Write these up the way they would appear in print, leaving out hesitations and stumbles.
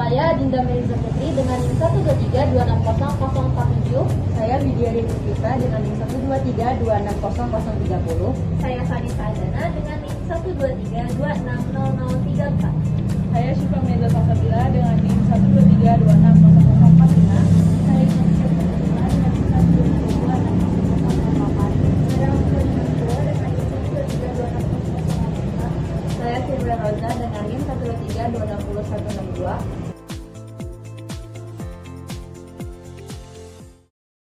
Saya Dinda Melisa Putri dengan NIM 123260047. Saya Widya Devita dengan NIM 123260030. Saya Sanita Adana dengan NIM 123260034. Saya Syifa Meza Fasabila dengan NIM 123260045. Saya Syamsul Fatima dengan NIM 123260045. Saya Firza Roza dengan NIM 123260162.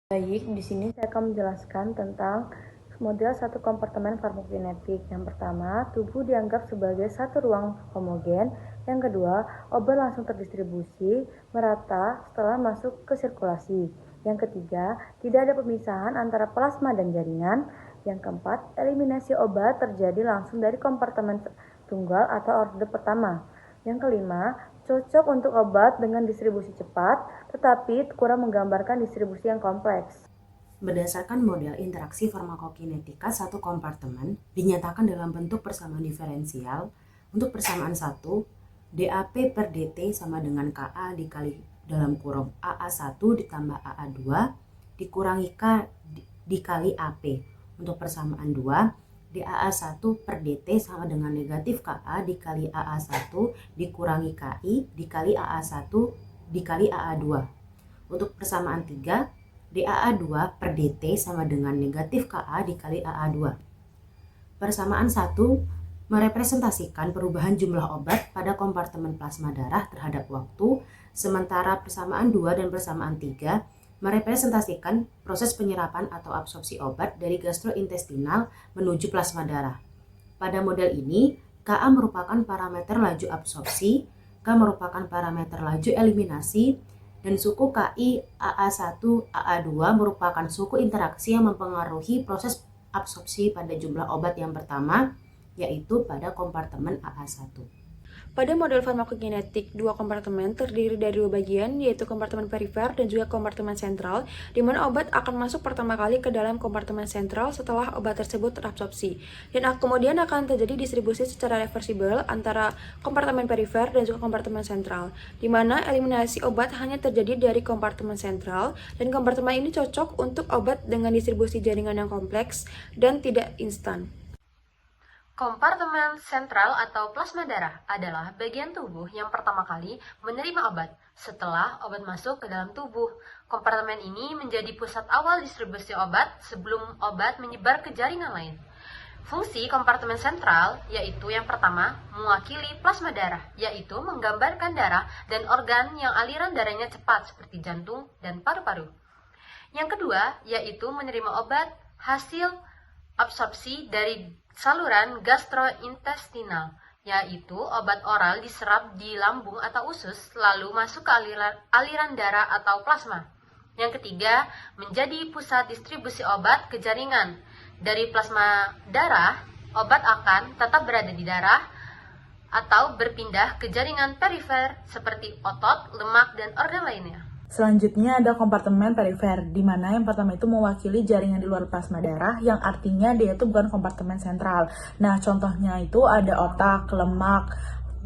Baik, di sini saya akan menjelaskan tentang model satu kompartemen farmakokinetik. Yang pertama, tubuh dianggap sebagai satu ruang homogen. Yang kedua, obat langsung terdistribusi merata setelah masuk ke sirkulasi. Yang ketiga, tidak ada pemisahan antara plasma dan jaringan. Yang keempat, eliminasi obat terjadi langsung dari kompartemen tunggal atau orde pertama. Yang kelima, cocok untuk obat dengan distribusi cepat, tetapi kurang menggambarkan distribusi yang kompleks. Berdasarkan model interaksi farmakokinetika satu kompartemen, dinyatakan dalam bentuk persamaan diferensial. Untuk persamaan 1, DAP per DT sama dengan KA dikali dalam kurung AA1 ditambah AA2 dikurangi K dikali AP. Untuk persamaan 2, DAA1 per DT sama dengan negatif KA dikali AA1 dikurangi KI dikali AA1 dikali AA2. Untuk persamaan 3, DAA2 per DT sama dengan negatif KA dikali AA2. Persamaan 1 merepresentasikan perubahan jumlah obat pada kompartemen plasma darah terhadap waktu, sementara persamaan 2 dan persamaan 3 merepresentasikan proses penyerapan atau absorpsi obat dari gastrointestinal menuju plasma darah. Pada model ini, KA merupakan parameter laju absorpsi, K merupakan parameter laju eliminasi, dan suku KI AA1 AA2 merupakan suku interaksi yang mempengaruhi proses absorpsi pada jumlah obat yang pertama, yaitu pada kompartemen AA1. Pada model farmakokinetik, dua kompartemen terdiri dari dua bagian, yaitu kompartemen perifer dan juga kompartemen sentral, di mana obat akan masuk pertama kali ke dalam kompartemen sentral setelah obat tersebut terabsorpsi. Dan kemudian akan terjadi distribusi secara reversibel antara kompartemen perifer dan juga kompartemen sentral, di mana eliminasi obat hanya terjadi dari kompartemen sentral, dan kompartemen ini cocok untuk obat dengan distribusi jaringan yang kompleks dan tidak instan. Kompartemen sentral atau plasma darah adalah bagian tubuh yang pertama kali menerima obat setelah obat masuk ke dalam tubuh. Kompartemen ini menjadi pusat awal distribusi obat sebelum obat menyebar ke jaringan lain. Fungsi kompartemen sentral yaitu yang pertama mewakili plasma darah, yaitu menggambarkan darah dan organ yang aliran darahnya cepat seperti jantung dan paru-paru. Yang kedua yaitu menerima obat hasil absorpsi dari saluran gastrointestinal, yaitu obat oral diserap di lambung atau usus lalu masuk ke aliran darah atau plasma. Yang ketiga, menjadi pusat distribusi obat ke jaringan. Dari plasma darah, obat akan tetap berada di darah atau berpindah ke jaringan perifer seperti otot, lemak, dan organ lainnya. Selanjutnya ada kompartemen perifer, di mana yang pertama itu mewakili jaringan di luar plasma darah, yang artinya dia itu bukan kompartemen sentral. Nah, contohnya itu ada otak, lemak,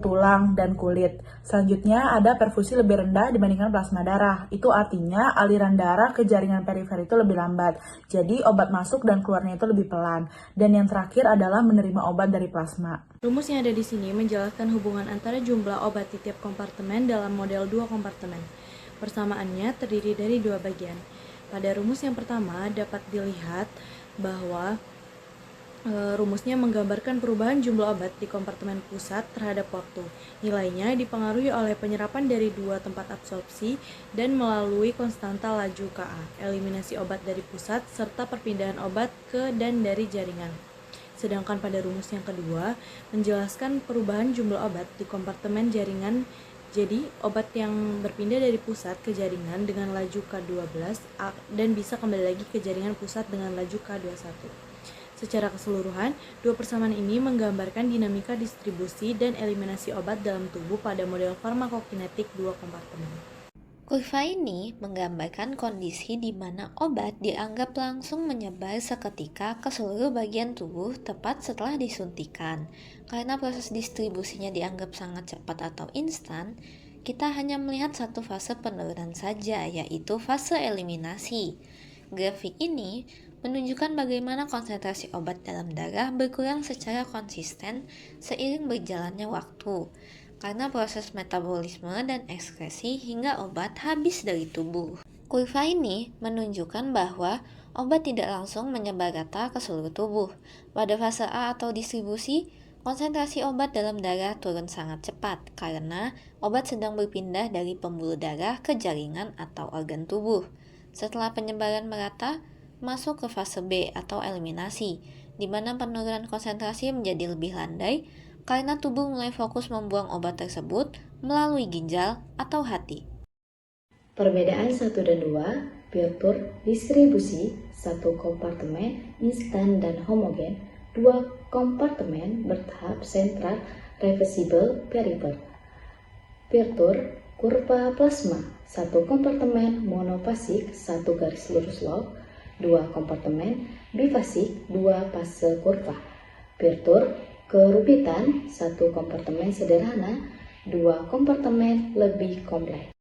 tulang, dan kulit. Selanjutnya ada perfusi lebih rendah dibandingkan plasma darah. Itu artinya aliran darah ke jaringan perifer itu lebih lambat. Jadi obat masuk dan keluarnya itu lebih pelan. Dan yang terakhir adalah menerima obat dari plasma. Rumus yang ada di sini menjelaskan hubungan antara jumlah obat di tiap kompartemen dalam model dua kompartemen. Persamaannya terdiri dari dua bagian. Pada rumus yang pertama dapat dilihat bahwa rumusnya menggambarkan perubahan jumlah obat di kompartemen pusat terhadap waktu. Nilainya dipengaruhi oleh penyerapan dari dua tempat absorpsi dan melalui konstanta laju KA, eliminasi obat dari pusat, serta perpindahan obat ke dan dari jaringan. Sedangkan pada rumus yang kedua menjelaskan perubahan jumlah obat di kompartemen jaringan. Jadi, obat yang berpindah dari pusat ke jaringan dengan laju K12 dan bisa kembali lagi ke jaringan pusat dengan laju K21. Secara keseluruhan, dua persamaan ini menggambarkan dinamika distribusi dan eliminasi obat dalam tubuh pada model farmakokinetik dua kompartemen. Kurva ini menggambarkan kondisi di mana obat dianggap langsung menyebar seketika ke seluruh bagian tubuh tepat setelah disuntikan. Karena proses distribusinya dianggap sangat cepat atau instan, kita hanya melihat satu fase penurunan saja, yaitu fase eliminasi. Grafik ini menunjukkan bagaimana konsentrasi obat dalam darah berkurang secara konsisten seiring berjalannya waktu, karena proses metabolisme dan ekskresi hingga obat habis dari tubuh. Kurva ini menunjukkan bahwa obat tidak langsung menyebar rata ke seluruh tubuh. Pada fase A atau distribusi, konsentrasi obat dalam darah turun sangat cepat karena obat sedang berpindah dari pembuluh darah ke jaringan atau organ tubuh. Setelah penyebaran merata, masuk ke fase B atau eliminasi, di mana penurunan konsentrasi menjadi lebih landai karena tubuh mulai fokus membuang obat tersebut melalui ginjal atau hati. Perbedaan 1 dan 2, pure distribusi, 1 kompartemen instan dan homogen, 2 kompartemen bertahap sentral reversible perifer. Pure kurva plasma, 1 kompartemen monofasik, 1 garis lurus log, 2 kompartemen bifasik, 2 fase kurva. Pure kerubitan, 1 kompartemen sederhana, 2 kompartemen lebih kompleks.